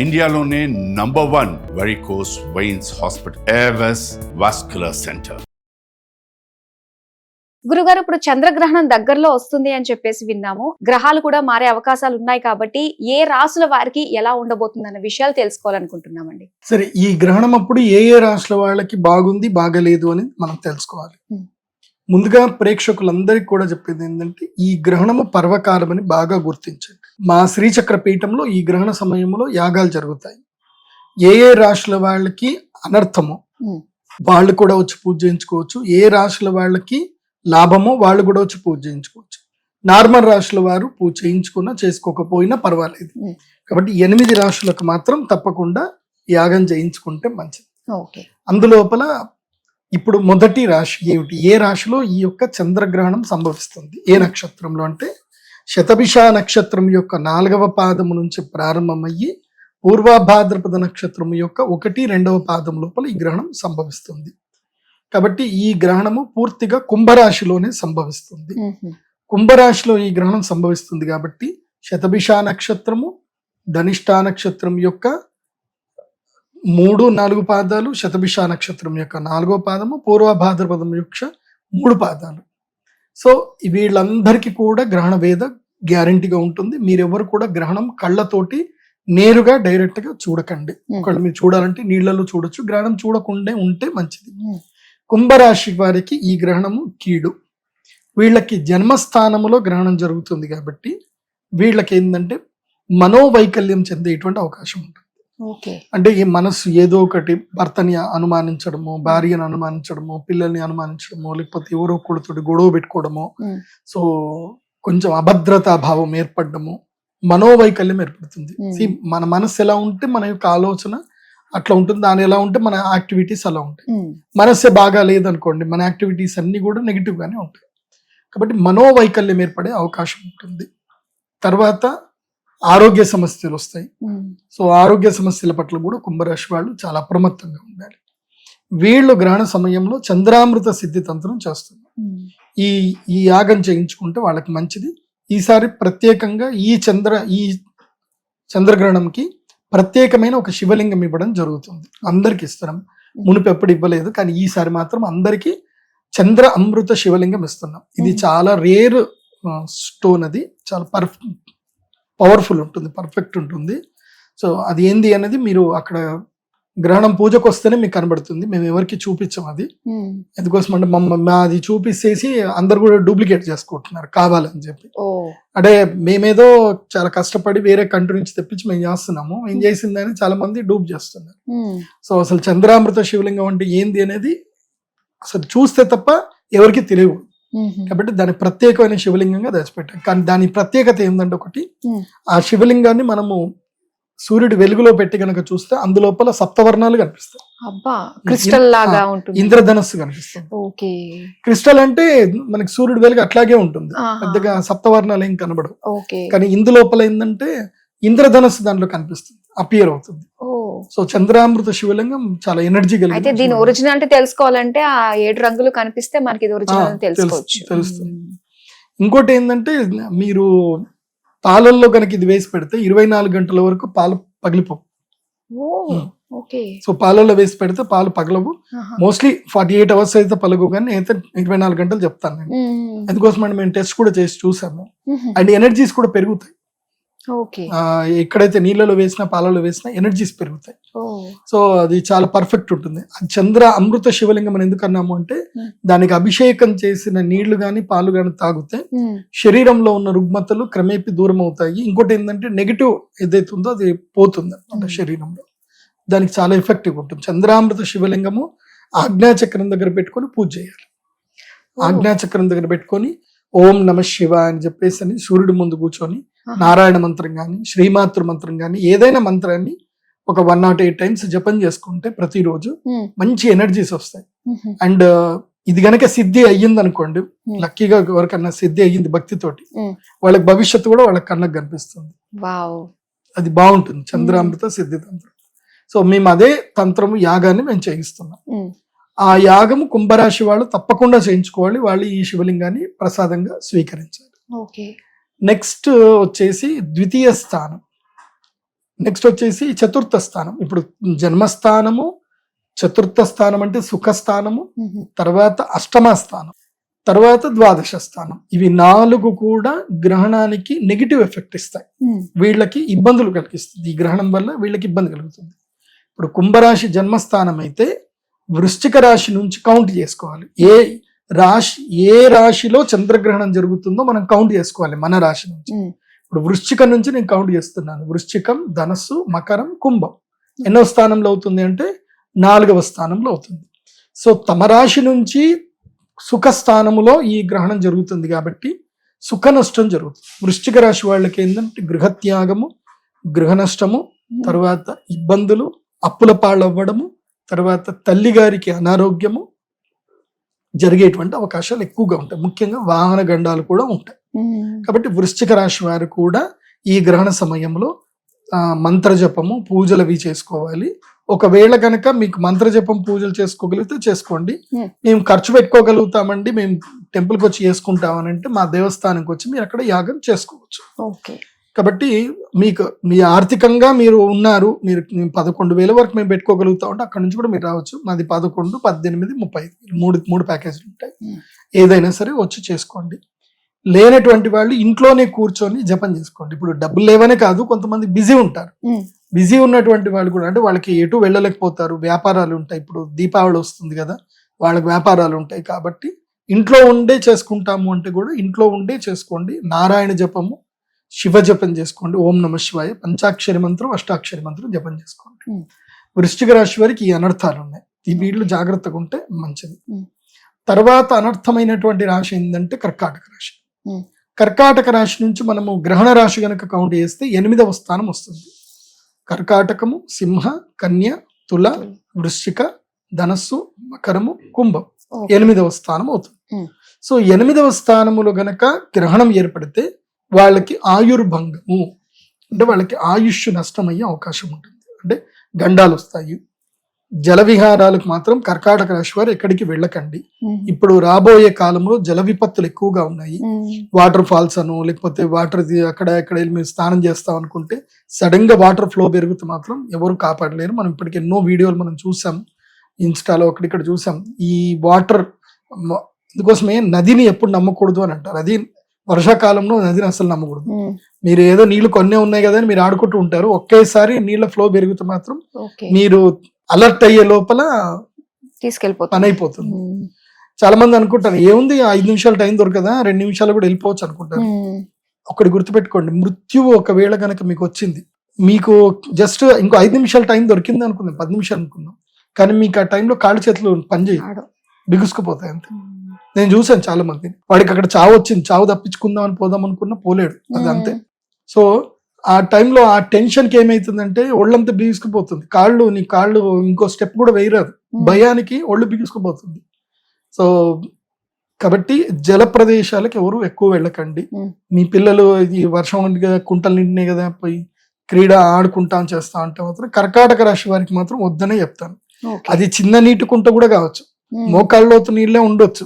ఇండియాలోనే #1 varicose veins hospital Avis vascular centre. గురుగారు, ఇప్పుడు చంద్రగ్రహణం దగ్గరలో వస్తుంది అని చెప్పేసి విన్నాము. గ్రహాలు కూడా మారే అవకాశాలు ఉన్నాయి కాబట్టి ఏ రాసుల వారికి ఎలా ఉండబోతుంది అన్న విషయాలు తెలుసుకోవాలనుకుంటున్నామండి. సరే, ఈ గ్రహణం అప్పుడు ఏ రాశుల వాళ్ళకి బాగుంది బాగలేదు అని మనం తెలుసుకోవాలి. ముందుగా ప్రేక్షకులందరికీ కూడా చెప్పేది ఏంటంటే, ఈ గ్రహణము పర్వకాలం అని బాగా గుర్తించండి. మా శ్రీచక్ర పీఠంలో ఈ గ్రహణ సమయంలో యాగాలు జరుగుతాయి. ఏ రాశుల వాళ్ళకి అనర్థమో వాళ్ళు కూడా వచ్చి పూజ చేయించుకోవచ్చు. ఏ రాశుల వాళ్ళకి లాభమో వాళ్ళు కూడా వచ్చి పూజ చేయించుకోవచ్చు. నార్మల్ రాశుల వారు పూజ చేయించుకున్నా చేసుకోకపోయినా పర్వాలేదు. కాబట్టి 8 రాశులకు మాత్రం తప్పకుండా యాగం చేయించుకుంటే మంచిది. అందులోపల ఇప్పుడు మొదటి రాశి ఏమిటి? ఏ రాశిలో ఈ యొక్క చంద్రగ్రహణం సంభవిస్తుంది? ఏ నక్షత్రంలో అంటే శతభిష నక్షత్రం యొక్క 4వ పాదము నుంచి ప్రారంభమయ్యి పూర్వభాద్రపద నక్షత్రం యొక్క 1, 2వ పాదం లోపల ఈ గ్రహణం సంభవిస్తుంది. కాబట్టి ఈ గ్రహణము పూర్తిగా కుంభరాశిలోనే సంభవిస్తుంది. కుంభరాశిలో ఈ గ్రహణం సంభవిస్తుంది కాబట్టి శతభిష నక్షత్రము, ధనిష్టా నక్షత్రం యొక్క 3, 4 పాదాలు, శతభిష నక్షత్రం యొక్క 4వ పాదము, పూర్వభాద్రపదం యొక్క 3 పాదాలు. సో వీళ్ళందరికీ కూడా గ్రహణ వేద గ్యారంటీగా ఉంటుంది. మీరెవరు కూడా గ్రహణం కళ్ళతోటి నేరుగా డైరెక్ట్ గా చూడకండి. ఒకవేళ మీరు చూడాలంటే నీళ్లలో చూడొచ్చు, గ్రహణం చూడకుండా ఉంటే మంచిది. కుంభరాశి వారికి ఈ గ్రహణము కీడు. వీళ్ళకి జన్మస్థానములో గ్రహణం జరుగుతుంది కాబట్టి వీళ్ళకి ఏంటంటే మనోవైకల్యం చెందేటువంటి అవకాశం ఉంటుంది. అంటే ఈ మనస్సు ఏదో ఒకటి భర్తని అనుమానించడము, భార్యను అనుమానించడము, పిల్లల్ని అనుమానించడము, లేకపోతే ఎవరో ఒకరితోటి గొడవ పెట్టుకోవడము, సో కొంచెం అభద్రతా భావం ఏర్పడము, మనోవైకల్యం ఏర్పడుతుంది. మన మనస్సు ఎలా ఉంటే మన యొక్క ఆలోచన అట్లా ఉంటుంది, దాని ఎలా ఉంటే మన యాక్టివిటీస్ అలా ఉంటాయి. మనస్సే బాగా లేదనుకోండి, మన యాక్టివిటీస్ అన్ని కూడా నెగిటివ్ గానే ఉంటాయి. కాబట్టి మనోవైకల్యం ఏర్పడే అవకాశం ఉంటుంది. తర్వాత ఆరోగ్య సమస్యలు వస్తాయి. సో ఆరోగ్య సమస్యల పట్ల కూడా కుంభరాశి వాళ్ళు చాలా అప్రమత్తంగా ఉండాలి. వీళ్ళు గ్రహణ సమయంలో చంద్రామృత సిద్ధి తంత్రం చేస్తున్నారు. ఈ యాగం చేయించుకుంటే వాళ్ళకి మంచిది. ఈసారి ప్రత్యేకంగా ఈ చంద్రగ్రహణంకి ప్రత్యేకమైన ఒక శివలింగం ఇవ్వడం జరుగుతుంది. అందరికి ఇస్తున్నాం, మునుపు ఎప్పుడు ఇవ్వలేదు, కానీ ఈసారి మాత్రం అందరికి చంద్ర అమృత శివలింగం ఇస్తున్నాం. ఇది చాలా రేర్ స్టోన్, అది చాలా పవర్ఫుల్ ఉంటుంది, పర్ఫెక్ట్ ఉంటుంది. సో అది ఏంది అనేది మీరు అక్కడ గ్రహణం పూజకు వస్తేనే మీకు కనబడుతుంది. మేము ఎవరికి చూపించాం అది. ఎందుకోసం అంటే అది చూపిస్తేసి అందరు కూడా డూప్లికేట్ చేసుకుంటున్నారు కావాలని చెప్పి. అంటే మేమేదో చాలా కష్టపడి వేరే కంట్రీ నుంచి తెప్పించి మేము చేస్తున్నాము, ఏం చేసిందని చాలా మంది డూప్ చేస్తున్నారు. సో అసలు చంద్రామృత శివలింగం అంటే ఏంది అనేది అసలు చూస్తే తప్ప ఎవరికి తెలియదు. కాబట్టి దాని ప్రత్యేకమైన శివలింగంగా దాచిపెట్టాం. కానీ దాని ప్రత్యేకత ఏంటంటే, ఒకటి, ఆ శివలింగాన్ని మనము సూర్యుడి వెలుగులో పెట్టి గనక చూస్తే అందులోపల సప్తవర్ణాలు కనిపిస్తాయి. ఇంద్రధనస్సు కనిపిస్తుంది. క్రిస్టల్ అంటే మనకి సూర్యుడి వెలుగు అట్లాగే ఉంటుంది, పెద్దగా సప్తవర్ణాలు ఏం కనబడవు. కానీ ఇందులోపల ఏంటంటే ఇంద్రధనస్సు దాంట్లో కనిపిస్తుంది, అపియర్ అవుతుంది. సో చంద్రామృత శివలింగం చాలా ఎనర్జీ కలిగి. అయితే దీని ఒరిజినాలిటీ తెలుసుకోవాలంటే ఆ 7 రంగులు కనిపిస్తే మనకి ఇది ఒరిజినల్ తెలుస్తుంది. ఇంకోటి ఏంటంటే, మీరు పాలల్లో కనుక ఇది వేసి పెడితే 24 గంటల వరకు పాలు పగిలిపోవు. సో పాలల్లో వేసి పెడితే పాలు పగలవు. మోస్ట్లీ 48 అవర్స్ అయితే పగలవు, కానీ అయితే 24 గంటలు చెప్తాను నేను. అందుకోసం అంటే మేము టెస్ట్ కూడా చేసి చూసాము. అండ్ ఎనర్జీస్ కూడా పెరుగుతాయి. ఎక్కడైతే నీళ్ళలో వేసినా పాలలో వేసినా ఎనర్జీస్ పెరుగుతాయి. సో అది చాలా పర్ఫెక్ట్ ఉంటుంది. చంద్ర అమృత శివలింగం అని ఎందుకు అన్నాము అంటే, దానికి అభిషేకం చేసిన నీళ్లు గాని పాలు గాని తాగితే శరీరంలో ఉన్న రుగ్మతలు క్రమేపీ దూరం అవుతాయి. ఇంకోటి ఏంటంటే, నెగిటివ్ ఏదైతే ఉందో అది పోతుంది అన్నమాట శరీరంలో. దానికి చాలా ఎఫెక్టివ్ ఉంటుంది. చంద్రామృత శివలింగము ఆజ్ఞాచక్రం దగ్గర పెట్టుకొని పూజ చేయాలి. ఆజ్ఞాచక్రం దగ్గర పెట్టుకొని ఓం నమ శివ అని చెప్పేసి సూర్యుడి ముందు కూర్చొని నారాయణ మంత్రం గాని, శ్రీమాతృ మంత్రం గాని, ఏదైనా మంత్రాన్ని ఒక 108 టైమ్స్ జపం చేసుకుంటే ప్రతిరోజు మంచి ఎనర్జీస్ వస్తాయి. అండ్ ఇది గనక సిద్ధి అయ్యింది అనుకోండి, లక్కీగా ఎవరికన్నా సిద్ధి అయ్యింది భక్తితోటి, వాళ్ళకి భవిష్యత్తు కూడా వాళ్ళకి కళ్ళకు కనిపిస్తుంది. అది బాగుంటుంది చంద్రామృత సిద్ధి తంత్రం. సో మేము అదే తంత్రము యాగాన్ని మేము చేయిస్తున్నాం. ఆ యాగము కుంభరాశి వాళ్ళు తప్పకుండా చేయించుకోవాలి. వాళ్ళు ఈ శివలింగాన్ని ప్రసాదంగా స్వీకరించాలి. నెక్స్ట్ వచ్చేసి ద్వితీయ స్థానం. నెక్స్ట్ వచ్చేసి చతుర్థ స్థానం. ఇప్పుడు జన్మస్థానము, చతుర్థ స్థానం అంటే సుఖస్థానము, తర్వాత అష్టమ స్థానం, తర్వాత ద్వాదశ స్థానం. ఇవి 4 కూడా గ్రహణానికి నెగిటివ్ ఎఫెక్ట్ ఇస్తాయి, వీళ్ళకి ఇబ్బందులు కలిగిస్తుంది. ఈ గ్రహణం వల్ల వీళ్ళకి ఇబ్బంది కలుగుతుంది. ఇప్పుడు కుంభరాశి జన్మస్థానం అయితే వృశ్చిక రాశి నుంచి కౌంట్ చేసుకోవాలి. ఏ రాశిలో చంద్రగ్రహణం జరుగుతుందో మనం కౌంట్ చేసుకోవాలి మన రాశి నుంచి. ఇప్పుడు వృశ్చికం నుంచి నేను కౌంట్ చేస్తున్నాను. వృశ్చికం, ధనస్సు, మకరం, కుంభం ఎన్నో స్థానంలో అవుతుంది అంటే 4వ స్థానంలో అవుతుంది. సో తమ రాశి నుంచి సుఖ స్థానములో ఈ గ్రహణం జరుగుతుంది కాబట్టి సుఖ నష్టం జరుగుతుంది. వృశ్చిక రాశి వాళ్ళకి ఏంటంటే గృహత్యాగము, గృహ నష్టము, తర్వాత ఇబ్బందులు, అప్పుల పాలవ్వడము, తర్వాత తల్లి గారికి అనారోగ్యము జరిగేటువంటి అవకాశాలు ఎక్కువగా ఉంటాయి. ముఖ్యంగా వాహన గండాలు కూడా ఉంటాయి. కాబట్టి వృశ్చిక రాశి వారు కూడా ఈ గ్రహణ సమయంలో మంత్రజపము, పూజలు అవి చేసుకోవాలి. ఒకవేళ కనుక మీకు మంత్రజపం, పూజలు చేసుకోగలిగితే చేసుకోండి. మేము ఖర్చు పెట్టుకోగలుగుతామండి, మేము టెంపుల్కి వచ్చి చేసుకుంటామని అంటే మా దేవస్థానంకి వచ్చి మీరు అక్కడ యాగం చేసుకోవచ్చు. కాబట్టి మీకు మీ ఆర్థికంగా మీరు ఉన్నారు, మీరు 11,000 వరకు మేము పెట్టుకోగలుగుతాం అంటే అక్కడ నుంచి కూడా మీరు రావచ్చు. మాది 11, 18, 35 మూడు ప్యాకేజీలు ఉంటాయి. ఏదైనా సరే వచ్చి చేసుకోండి. లేనటువంటి వాళ్ళు ఇంట్లోనే కూర్చొని జపం చేసుకోండి. ఇప్పుడు డబ్బులు లేవనే కాదు, కొంతమంది బిజీ ఉంటారు. బిజీ ఉన్నటువంటి వాళ్ళు కూడా అంటే వాళ్ళకి ఎటు వెళ్ళలేకపోతారు, వ్యాపారాలు ఉంటాయి. ఇప్పుడు దీపావళి వస్తుంది కదా, వాళ్ళకి వ్యాపారాలు ఉంటాయి. కాబట్టి ఇంట్లో ఉండే చేసుకుంటాము అంటే కూడా ఇంట్లో ఉండే చేసుకోండి. నారాయణ జపము, శివ జపం చేసుకోండి. ఓం నమ శివాయ, పంచాక్షరి మంత్రం, అష్టాక్షరి మంత్రం జపం చేసుకోండి. వృశ్చిక రాశి వారికి ఈ అనర్థాలు ఉన్నాయి. ఈ వీళ్ళు జాగ్రత్తగా ఉంటే మంచిది. తర్వాత అనర్థమైనటువంటి రాశి ఏంటంటే కర్కాటక రాశి. కర్కాటక రాశి నుంచి మనము గ్రహణ రాశి గనక కౌంట్ చేస్తే 8వ స్థానం వస్తుంది. కర్కాటకము, సింహ, కన్య, తుల, వృశ్చిక, ధనస్సు, మకరము, కుంభం 8వ స్థానం అవుతుంది. సో 8వ స్థానములో గనక గ్రహణం ఏర్పడితే వాళ్ళకి ఆయుర్భంగము అంటే వాళ్ళకి ఆయుష్ నష్టమయ్యే అవకాశం ఉంటుంది. అంటే గండాలు వస్తాయి. జల విహారాలకు మాత్రం కర్కాటక రాశి వారు ఎక్కడికి వెళ్ళకండి. ఇప్పుడు రాబోయే కాలంలో జల విపత్తులు ఎక్కువగా ఉన్నాయి. వాటర్ ఫాల్స్ అను లేకపోతే వాటర్ అక్కడ ఎక్కడ మీరు స్నానం చేస్తాం అనుకుంటే సడన్ గా వాటర్ ఫ్లో పెరిగితే మాత్రం ఎవరు కాపాడలేరు. మనం ఇప్పటికి ఎన్నో వీడియోలు మనం చూసాం, ఇన్స్టాలో అక్కడిక్కడ చూసాం. ఈ వాటర్ అందుకోసమే నదిని ఎప్పుడు నమ్మకూడదు అని అంటారు. అది వర్షాకాలంలో నదిని అసలు నమ్మకూడదు. మీరు ఏదో నీళ్లు కొన్నే ఉన్నాయి కదా అని మీరు ఆడుకుంటూ ఉంటారు. ఒకేసారి నీళ్ల ఫ్లో పెరిగితే మాత్రం మీరు అలర్ట్ అయ్యే లోపల పని అయిపోతుంది. చాలా మంది అనుకుంటారు ఏముంది 5 నిమిషాలు టైం దొరకదా, 2 నిమిషాలు కూడా వెళ్ళిపోవచ్చు అనుకుంటారు. ఒకటి గుర్తుపెట్టుకోండి, మృత్యువు ఒకవేళ కనుక మీకు వచ్చింది, మీకు జస్ట్ ఇంకో 5 నిమిషాలు టైం దొరికింది అనుకుందాం, 10 నిమిషాలు అనుకుందాం, కానీ మీకు ఆ టైంలో కాళ్ళు చేతులు పనిచేయడు, బిగుసుకుపోతాయి అంతే. నేను చూసాను చాలా మంది, వాడికి అక్కడ చావు వచ్చింది, చావు తప్పించుకుందాం అని పోదాం అనుకున్నా పోలేడు, అది అంతే. సో ఆ టైంలో ఆ టెన్షన్ కి ఏమైతుందంటే ఒళ్ళంతా బిగుసుకుపోతుంది, నీ కాళ్ళు ఇంకో స్టెప్ కూడా వేయరాదు, భయానికి ఒళ్ళు బిగుసుకుపోతుంది. సో కాబట్టి జల ప్రదేశాలకు ఎవరు ఎక్కువ వెళ్ళకండి. మీ పిల్లలు ఈ వర్షం కుంటలు నిండినాయి కదా పోయి క్రీడ ఆడుకుంటాం చేస్తా అంటే మాత్రం కర్కాటక రాశి వారికి మాత్రం వద్దనే చెప్తాను. అది చిన్న నీటి కుంట కూడా కావచ్చు, మోకాళ్ళలోతు నీళ్ళే ఉండొచ్చు,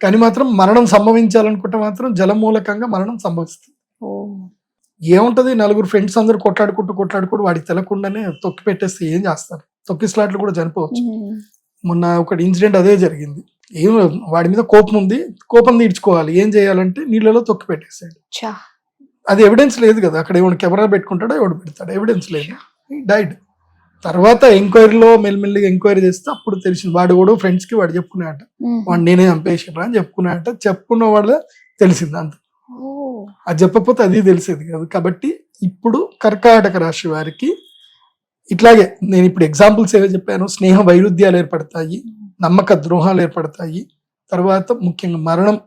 కానీ మాత్రం మరణం సంభవించాలనుకుంటే మాత్రం జల మూలకంగా మరణం సంభవిస్తుంది. ఏముంటది, నలుగురు ఫ్రెండ్స్ అందరు కొట్లాడుకుంటూ వాడికి తెలకుండానే తొక్కి పెట్టేస్తే ఏం చేస్తారు, తొక్కి స్లాట్లు కూడా చనిపోవచ్చు. మొన్న ఒకటి ఇన్సిడెంట్ అదే జరిగింది. ఏం వాడి మీద కోపం ఉంది, కోపం తీర్చుకోవాలి, ఏం చేయాలంటే నీళ్ళలో తొక్కి పెట్టేసాడు. అది ఎవిడెన్స్ లేదు కదా, అక్కడ ఎవడు కెమెరా పెట్టుకుంటాడో ఎవడు పెడతాడు, ఎవిడెన్స్ లేదు, డైడ్. తర్వాత ఎంక్వైరీలో మెల్లిమెల్లిగా ఎంక్వైరీ చేస్తే అప్పుడు తెలిసింది వాడు కూడా ఫ్రెండ్స్ కి వాడు చెప్పుకున్నాడట, వాడు నేనే చంపేసిరా అని చెప్పుకున్నాడట. చెప్పుకున్న వాడు తెలిసింది అంత, అది చెప్పకపోతే అది తెలిసేది కాదు. కాబట్టి ఇప్పుడు కర్కాటక రాశి వారికి ఇట్లాగే నేను ఇప్పుడు ఎగ్జాంపుల్స్ ఏవో చెప్పాను, స్నేహ వైరుధ్యాలు ఏర్పడతాయి, నమ్మక ద్రోహాలు ఏర్పడతాయి, తర్వాత ముఖ్యంగా మరణం,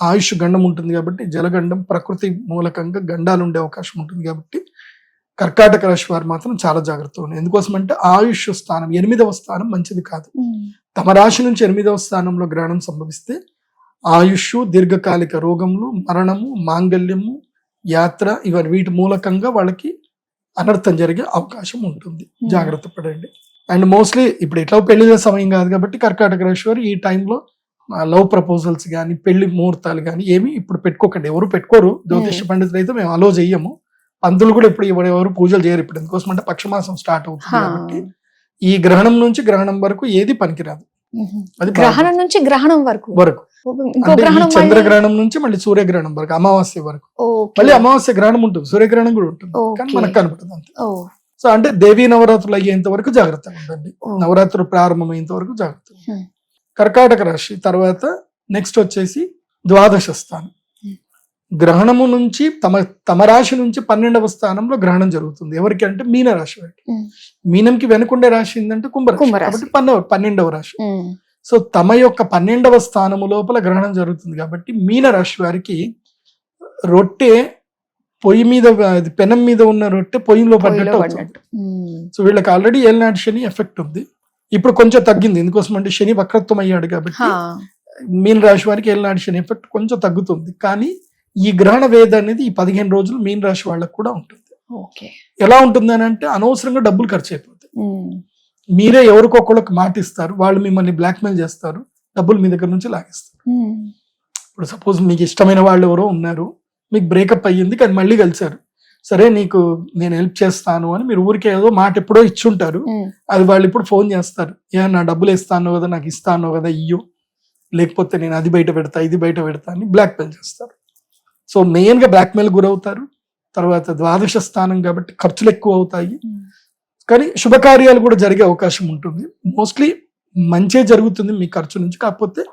ఆయుష్ గండం ఉంటుంది కాబట్టి జలగండం, ప్రకృతి మూలకంగా గండాలు ఉండే అవకాశం ఉంటుంది. కాబట్టి కర్కాటక రాశి వారు మాత్రం చాలా జాగ్రత్తగా ఉన్నాయి. ఎందుకోసం అంటే ఆయుష్ స్థానం 8వ స్థానం మంచిది కాదు. తమ రాశి నుంచి 8వ స్థానంలో గ్రహణం సంభవిస్తే ఆయుష్, దీర్ఘకాలిక రోగములు, మరణము, మాంగళ్యము, యాత్ర, ఇవన్నీ వీటి మూలకంగా వాళ్ళకి అనర్థం జరిగే అవకాశం ఉంటుంది. జాగ్రత్త పడండి. అండ్ మోస్ట్లీ ఇప్పుడు ఎట్లా పెళ్లి సమయం కాదు కాబట్టి కర్కాటక రాశి వారు ఈ టైంలో లవ్ ప్రపోజల్స్ కానీ పెళ్లి ముహూర్తాలు కానీ ఏమి ఇప్పుడు పెట్టుకోకండి. ఎవరు పెట్టుకోరు, జ్యోతిష పండితులు అయితే మేము అలో చెయ్యము. పంతులు కూడా ఇప్పుడు ఎవరు పూజలు చేయరు ఇప్పుడు, ఎందుకోసం అంటే పక్షమాసం స్టార్ట్ అవుతుంది కాబట్టి ఈ గ్రహణం నుంచి గ్రహణం వరకు ఏది పనికిరాదు. అది గ్రహణం నుంచి గ్రహణం వరకు ఇంకో అంటే ఈ గ్రహణం చంద్రగ్రహణం నుంచి మళ్ళీ సూర్యగ్రహణం వరకు, అమావాస్య వరకు. ఓకే. మళ్ళీ అమావాస్య గ్రహణం ఉంటుంది, సూర్యగ్రహణం కూడా ఉంటుంది, కానీ ఓకే. మనకు కనపడుతుంది అంతే. ఓ, సో అంటే దేవీ నవరాత్రులు అయ్యేంత వరకు జాగ్రత్తగా ఉండండి, ఓ. నవరాత్రులు ప్రారంభమయ్యేంత వరకు జాగ్రత్త. హ్మ్. కర్కాటక రాశి తర్వాత నెక్స్ట్ వచ్చేసి ద్వాదశ స్థానం. గ్రహణము నుంచి తమ రాశి నుంచి 12వ స్థానంలో గ్రహణం జరుగుతుంది. ఎవరికి అంటే మీన రాశి వారికి. ఉమ్. మీనంకి వెనుకుండే రాశి ఏంటంటే కుంభరాశి, కుంభరాశి. కాబట్టి 12వ రాశి. ఉమ్. సో తమ యొక్క 12వ స్థానము లోపల గ్రహణం జరుగుతుంది కాబట్టి మీన రాశి వారికి రొట్టె పొయ్యి మీద, పెనం మీద ఉన్న రొట్టె పొయ్యిలో పడ్డట్టు అవుతుంది. పడ్డట్టు. ఉమ్. సో వీళ్ళకి ఆల్రెడీ ఏలినాటి శని ఎఫెక్ట్ ఉంది, ఇప్పుడు కొంచెం తగ్గింది, ఎందుకోసం అంటే శని వక్రత్వం అయ్యాడు కాబట్టి హా. మీన రాశి వారికి ఏలినాటి శని ఎఫెక్ట్ కొంచెం తగ్గుతుంది. కానీ ఈ గ్రహణ వేద అనేది ఈ 15 రోజులు మీన రాశి వాళ్ళకు కూడా ఉంటుంది. ఓకే. ఎలా ఉంటుంది అని అంటే అనవసరంగా డబ్బులు ఖర్చు అయిపోతాయి. ఉమ్. మీరే ఎవరికొకళ్ళకి మాట ఇస్తారు, వాళ్ళు మిమ్మల్ని బ్లాక్మెయిల్ చేస్తారు, డబ్బులు మీ దగ్గర నుంచి లాగేస్తారు. ఉమ్. ఇప్పుడు సపోజ్ మీకు ఇష్టమైన వాళ్ళు ఎవరో ఉన్నారు, మీకు బ్రేకప్ అయ్యింది కానీ మళ్ళీ కలిసారు, సరే నీకు నేను హెల్ప్ చేస్తాను అని మీరు ఊరికే ఏదో మాట ఎప్పుడో ఇచ్చుంటారు, ఉమ్. అది వాళ్ళు ఇప్పుడు ఫోన్ చేస్తారు, నా డబ్బులు ఇస్తాను కదా, నాకు ఇస్తాను కదా ఇయ్యు, లేకపోతే నేను అది బయట పెడతా ఇది బయట పెడతా అని బ్లాక్మెయిల్ చేస్తారు. సో మెయిన్ గా బ్లాక్మెయిల్ గురవుతారు. తర్వాత ద్వాదశ స్థానం కాబట్టి ఖర్చులు ఎక్కువ అవుతాయి, ఉమ్. కానీ శుభకార్యాలు కూడా జరిగే అవకాశం ఉంటుంది. మోస్ట్లీ మంచే జరుగుతుంది మీ ఖర్చు నుంచి, కాకపోతే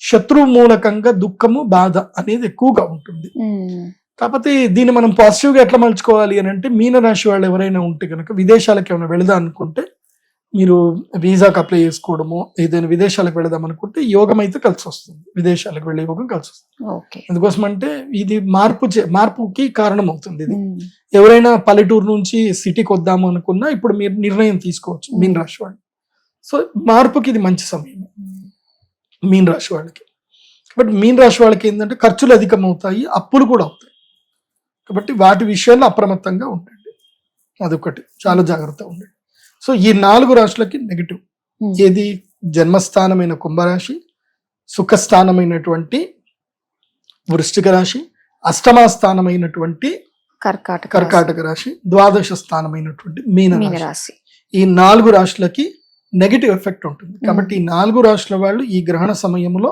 శత్రువు మూలకంగా దుఃఖము బాధ అనేది ఎక్కువగా ఉంటుంది. ఉమ్. కాకపోతే దీన్ని మనం పాజిటివ్ గా ఎట్లా మలుచుకోవాలి అని అంటే, మీన రాశి వాళ్ళు ఎవరైనా ఉంటే కనుక విదేశాలకు ఏమైనా వెళదాం అనుకుంటే మీరు వీసాకి అప్లై చేసుకోవడము, ఏదైనా విదేశాలకు వెళదాం అనుకుంటే యోగం అయితే కలిసి వస్తుంది, విదేశాలకు వెళ్ళే యోగం కలిసి వస్తుంది. ఓకే. ఎందుకోసం అంటే ఇది మార్పుకి కారణం అవుతుంది. ఇది ఉమ్. ఎవరైనా పల్లెటూరు నుంచి సిటీకి వద్దాము అనుకున్నా ఇప్పుడు మీరు నిర్ణయం తీసుకోవచ్చు మీన రాశి వాళ్ళు. సో మార్పుకి ఇది మంచి సమయం మీన రాశి వాళ్ళకి. కాబట్టి మీన రాశి వాళ్ళకి ఏంటంటే ఖర్చులు అధికం అవుతాయి, అప్పులు కూడా అవుతాయి, కాబట్టి వాటి విషయాల్లో అప్రమత్తంగా ఉండండి. అదొకటి చాలా జాగ్రత్తగా ఉండండి. సో ఈ 4 రాశులకి నెగిటివ్. ఉమ్. ఏది? జన్మస్థానమైన కుంభరాశి, సుఖస్థానమైనటువంటి వృశ్చిక రాశి, అష్టమ స్థానమైనటువంటి కర్కాటక రాశి, ద్వాదశ స్థానమైనటువంటి మీన రాశి. రాశి. ఈ 4 రాశులకి నెగిటివ్ ఎఫెక్ట్ ఉంటుంది. కాబట్టి ఈ 4 రాశుల వాళ్ళు ఈ గ్రహణ సమయంలో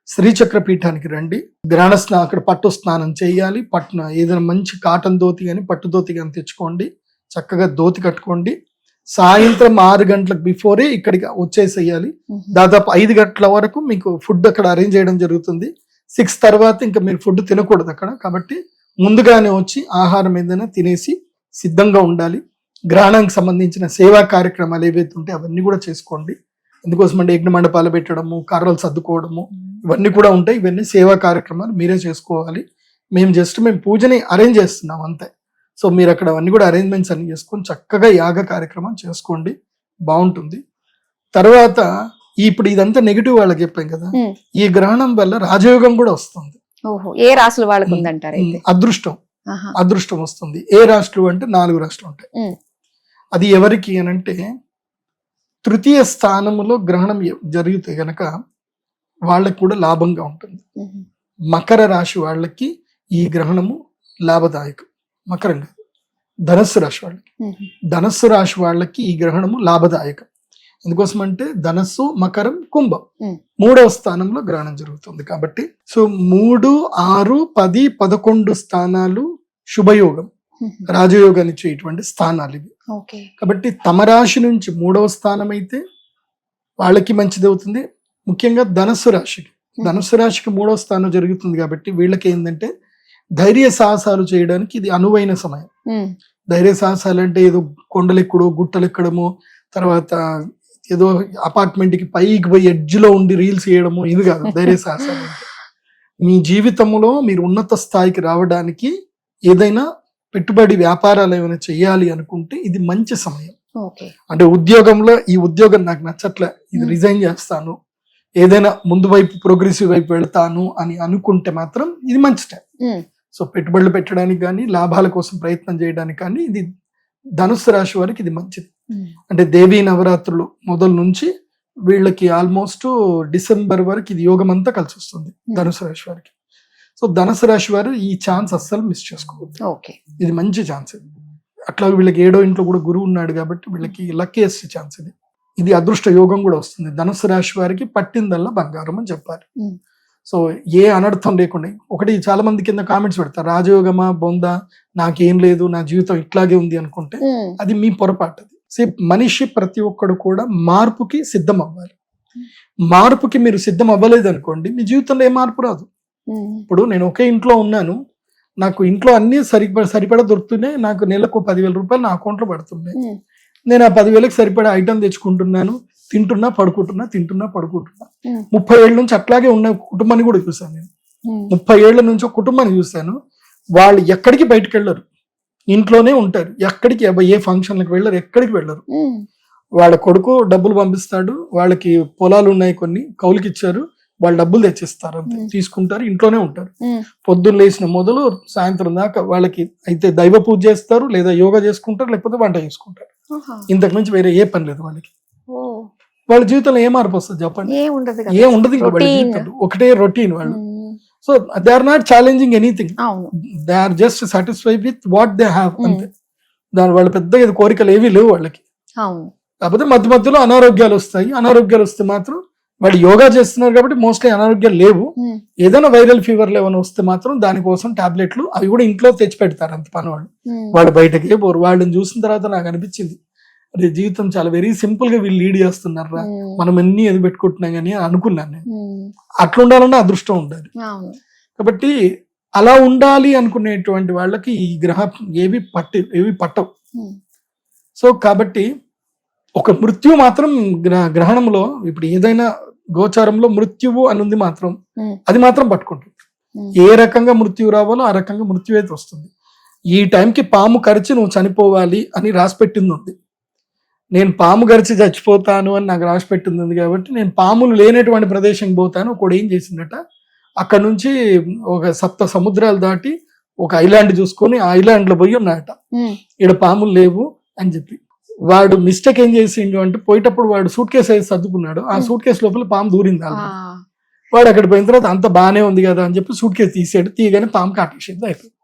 శ్రీచక్ర పీఠానికి రండి, గ్రహణ అక్కడ పట్టు స్నానం చేయాలి, ఏదైనా మంచి కాటన్ ధోతి కానీ పట్టు ధోతి కానీ తెచ్చుకోండి, చక్కగా ధోతి కట్టుకోండి. సాయంత్రం 6 గంటలకు బిఫోరే ఇక్కడికి వచ్చేసేయాలి. దాదాపు 5 గంటల వరకు మీకు ఫుడ్ అక్కడ అరేంజ్ చేయడం జరుగుతుంది. 6 తర్వాత ఇంకా మీరు ఫుడ్ తినకూడదు అక్కడ, కాబట్టి ముందుగానే వచ్చి ఆహారం ఏదైనా తినేసి సిద్ధంగా ఉండాలి. గ్రహణానికి సంబంధించిన సేవా కార్యక్రమాలు ఏవైతే ఉంటే అవన్నీ కూడా చేసుకోండి. ఎందుకోసం అంటే యజ్ఞ మండపాలు పెట్టడము, కర్రలు సర్దుకోవడము, ఇవన్నీ కూడా ఉంటాయి. ఇవన్నీ సేవా కార్యక్రమాలు మీరే చేసుకోవాలి. మేము పూజని అరేంజ్ చేస్తున్నాం అంతే. సో మీరు అక్కడ అవన్నీ కూడా అరేంజ్మెంట్స్ అన్ని చేసుకొని చక్కగా యాగ కార్యక్రమం చేసుకోండి, బాగుంటుంది. తర్వాత ఇప్పుడు ఇదంతా నెగిటివ్ వాళ్ళకి చెప్పాం కదా, ఈ గ్రహణం వల్ల రాజయోగం కూడా వస్తుంది. ఓహో, ఏ రాసుల వాళ్ళకు ఉందంటారు అయితే? అదృష్టం వస్తుంది. ఏ రాష్ట్రాలు అంటే 4 రాష్ట్రాలు ఉంటాయి. అది ఎవరికి అనంటే, తృతీయ స్థానములో గ్రహణం జరిగితే గనక వాళ్ళకి కూడా లాభంగా ఉంటుంది. మకర రాశి వాళ్ళకి ఈ గ్రహణము లాభదాయకం. మకరం కాదు, ధనస్సు రాశి వాళ్ళకి. ధనస్సు రాశి వాళ్ళకి ఈ గ్రహణము లాభదాయకం. ఎందుకోసం అంటే ధనస్సు, మకరం, కుంభం 3వ స్థానంలో గ్రహణం జరుగుతుంది. కాబట్టి సో 3, 6, 10, 11 స్థానాలు శుభయోగం, రాజయోగాన్ని ఇచ్చేటువంటి స్థానాలు ఇవి. కాబట్టి తమ రాశి నుంచి 3వ స్థానం అయితే వాళ్ళకి మంచిది అవుతుంది. ముఖ్యంగా ధనస్సు రాశికి 3వ స్థానం జరుగుతుంది కాబట్టి వీళ్ళకి ఏంటంటే ధైర్య సాహసాలు చేయడానికి ఇది అనువైన సమయం. ధైర్య సాహసాలు అంటే ఏదో కొండలెక్కడో గుట్టలెక్కడము, తర్వాత ఏదో అపార్ట్మెంట్ కి పైకి పోయి ఎడ్జ్ లో ఉండి రీల్స్ చేయడము, ఇది కాదు ధైర్య సాహసాలు. మీ జీవితంలో మీరు ఉన్నత స్థాయికి రావడానికి ఏదైనా పెట్టుబడి వ్యాపారాలు ఏమైనా చేయాలి అనుకుంటే ఇది మంచి సమయం. అంటే ఉద్యోగంలో ఈ ఉద్యోగం నాకు నచ్చట్లే, ఇది రిజైన్ చేస్తాను, ఏదైనా ముందు వైపు ప్రోగ్రెసివ్ వైపు వెళ్తాను అని అనుకుంటే మాత్రం ఇది మంచి టైం. సో పెట్టుబడులు పెట్టడానికి కానీ లాభాల కోసం ప్రయత్నం చేయడానికి కానీ ఇది ధనుస్సు రాశి వారికి ఇది మంచిది. అంటే దేవీ నవరాత్రులు మొదలు నుంచి వీళ్ళకి ఆల్మోస్ట్ డిసెంబర్ వరకు ఇది యోగం అంతా కలిసి వస్తుంది ధనుసు రాశి వారికి. సో ధనుసు రాశి వారు ఈ ఛాన్స్ అస్సలు మిస్ చేసుకోవద్దు. ఓకే. ఇది మంచి ఛాన్స్ ఇది. అట్లా వీళ్ళకి 7వ ఇంట్లో కూడా గురువు ఉన్నాడు కాబట్టి వీళ్ళకి లక్కీయెస్ట్ ఛాన్స్ ఇది. ఇది అదృష్ట యోగం కూడా వస్తుంది. ధనుసు రాశి వారికి పట్టిందల్లా బంగారం అని చెప్పాలి. సో ఏ అనర్థం లేకుండా. ఒకటి చాలా మంది కింద కామెంట్స్ పెడతారు, రాజయోగమా బొందా, నాకేం లేదు, నా జీవితం ఇట్లాగే ఉంది అనుకుంటే అది మీ పొరపాటు. అది మనిషి ప్రతి ఒక్కడు కూడా మార్పుకి సిద్ధం అవ్వాలి. మార్పుకి మీరు సిద్ధం అవ్వలేదు అనుకోండి, మీ జీవితంలో ఏ మార్పు రాదు. ఇప్పుడు నేను ఒకే ఇంట్లో ఉన్నాను, నాకు ఇంట్లో అన్ని సరిపడా దొరుకుతున్నాయి, నాకు నెలకు 10,000 రూపాయలు నా అకౌంట్లో పడుతున్నాయి. నేను ఆ 10,000కి సరిపడా ఐటమ్ తెచ్చుకుంటున్నాను, తింటున్నా పడుకుంటున్నా 30 ఏళ్ళ నుంచి అట్లాగే ఉన్న కుటుంబాన్ని కూడా చూసాను నేను. 30 ఏళ్ల నుంచి ఒక కుటుంబాన్ని చూశాను. వాళ్ళు ఎక్కడికి బయటకు వెళ్ళరు, ఇంట్లోనే ఉంటారు. ఎక్కడికి ఏ ఫంక్షన్లకు వెళ్ళరు, ఎక్కడికి వెళ్ళరు. వాళ్ళ కొడుకు డబ్బులు పంపిస్తాడు, వాళ్ళకి పొలాలు ఉన్నాయి, కొన్ని కౌలుకి ఇచ్చారు, వాళ్ళు డబ్బులు తెచ్చిస్తారు, అంతే తీసుకుంటారు, ఇంట్లోనే ఉంటారు. పొద్దున్న లేచిన మొదలు సాయంత్రం దాకా వాళ్ళకి అయితే దైవ పూజ చేస్తారు, లేదా యోగా చేసుకుంటారు, లేకపోతే వంట చేసుకుంటారు. ఇంతకు మించి వేరే ఏ పని లేదు వాళ్ళకి. వాళ్ళ జీవితంలో ఏ మార్పు వస్తుంది చెప్పండి? ఏం ఉండదు. ఇంకా వాళ్ళ జీవితంలో ఒకటే రొటీన్ వాళ్ళు. So they are not challenging anything, they are just satisfied with what they have, అంతే. దాని వాళ్ళ పెద్ద కోరికలు ఏవీ లేవు వాళ్ళకి. కాకపోతే మధ్య మధ్యలో అనారోగ్యాలు వస్తాయి. అనారోగ్యాలు వస్తే మాత్రం వాళ్ళు యోగా చేస్తున్నారు కాబట్టి మోస్ట్లీ అనారోగ్యాలు లేవు. ఏదైనా వైరల్ ఫీవర్లు ఏమైనా వస్తే మాత్రం దానికోసం టాబ్లెట్లు అవి కూడా ఇంట్లో తెచ్చి పెడతారు, అంత పని వాళ్ళు. వాళ్ళు బయటకే పోరు. వాళ్ళని చూసిన తర్వాత నాకు అనిపించింది, అదే జీవితం చాలా వెరీ సింపుల్ గా వీళ్ళు లీడ్ చేస్తున్నారా, మనం అన్ని ఎది పెట్టుకుంటున్నాం కానీ అనుకున్నాను నేను. అట్లా ఉండాలన్నా అదృష్టం ఉండాలి. కాబట్టి అలా ఉండాలి అనుకునేటువంటి వాళ్ళకి ఈ ఏవి పట్టవు. సో కాబట్టి ఒక మృత్యు మాత్రం గ్రహణంలో, ఇప్పుడు ఏదైనా గోచారంలో మృత్యువు అనుంది మాత్రం, అది మాత్రం పట్టుకుంటుంది. ఏ రకంగా మృత్యు రావాలో ఆ రకంగా మృత్యు అయితే వస్తుంది. ఈ టైంకి పాము కరిచి నువ్వు చనిపోవాలి అని రాసిపెట్టింది ఉంది. నేను పాము గరిచి చచ్చిపోతాను అని నాకు రాసి పెట్టింది కాబట్టి నేను పాములు లేనటువంటి ప్రదేశంకి పోతాను. ఒకడు ఏం చేసిందట, అక్కడ నుంచి ఒక 7 సముద్రాలు దాటి ఒక ఐలాండ్ చూసుకొని ఆ ఐలాండ్ లో పోయి ఉన్నాయట, ఇక్కడ పాములు లేవు అని చెప్పి. వాడు మిస్టేక్ ఏం చేసిండు అంటే, పోయేటప్పుడు వాడు సూట్ కేసు అయితే సర్దుకున్నాడు, ఆ సూట్ కేసు లోపల పాము దూరింది. వాడు అక్కడ పోయిన తర్వాత అంత బాగానే ఉంది కదా అని చెప్పి సూట్ కేసు తీసాడు, తీయగానే పాము కాటేసింది. అయిపోయింది.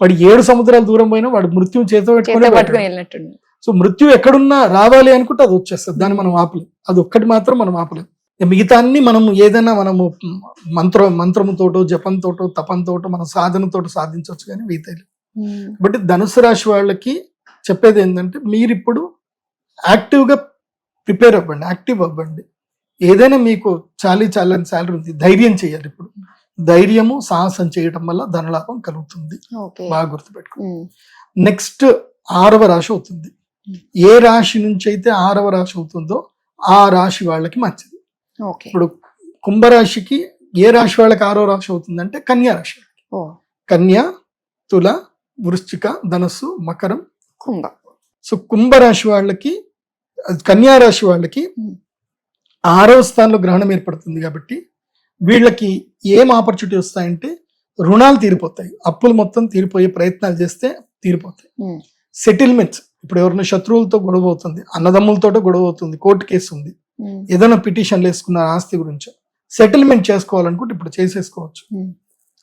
వాడు 7 సముద్రాలు దూరం పోయినా వాడు మృత్యు చేతితో పెట్టుకుని. సో మృత్యు ఎక్కడున్నా రావాలి అనుకుంటే అది వచ్చేస్తుంది, దాన్ని మనం ఆపలేం. అది ఒక్కటి మాత్రం మనం ఆపలేం. మిగతా అన్ని మనం ఏదైనా మనము మంత్రముతోటో జపంతోటో తపంతోటో మన సాధనతోటో సాధించవచ్చు, కానీ మిగతా. కాబట్టి ధనుసు రాశి వాళ్ళకి చెప్పేది ఏంటంటే, మీరు ఇప్పుడు యాక్టివ్గా ప్రిపేర్ అవ్వండి, యాక్టివ్ అవ్వండి. ఏదైనా మీకు చాలీ శాలరీ ఉంది, ధైర్యం చేయాలి. ఇప్పుడు ధైర్యము సాహసం చేయడం వల్ల ధనలాభం కలుగుతుంది, బాగా గుర్తుపెట్టుకోండి. నెక్స్ట్ 6వ రాశి అవుతుంది. ఏ రాశి నుంచి అయితే 6వ రాశి అవుతుందో ఆ రాశి వాళ్ళకి మంచిది. ఇప్పుడు కుంభరాశికి ఏ రాశి వాళ్ళకి 6వ రాశి అవుతుందంటే కన్యా రాశి. కన్యా, తుల, వృశ్చిక, ధనస్సు, మకరం, కుంభ. సో కుంభరాశి వాళ్ళకి, కన్యా రాశి వాళ్ళకి 6వ స్థానంలో గ్రహణం ఏర్పడుతుంది కాబట్టి వీళ్ళకి ఏం ఆపర్చునిటీ వస్తాయంటే, రుణాలు తీరిపోతాయి, అప్పులు మొత్తం తీరిపోయే ప్రయత్నాలు చేస్తే తీరిపోతాయి. సెటిల్మెంట్స్, ఇప్పుడు ఎవరైనా శత్రువులతో గొడవ అవుతుంది, అన్నదమ్ములతో గొడవ అవుతుంది, కోర్టు కేసు ఉంది, ఏదైనా పిటిషన్లు వేసుకున్న ఆస్తి గురించి సెటిల్మెంట్ చేసుకోవాలనుకుంటే ఇప్పుడు చేసేసుకోవచ్చు,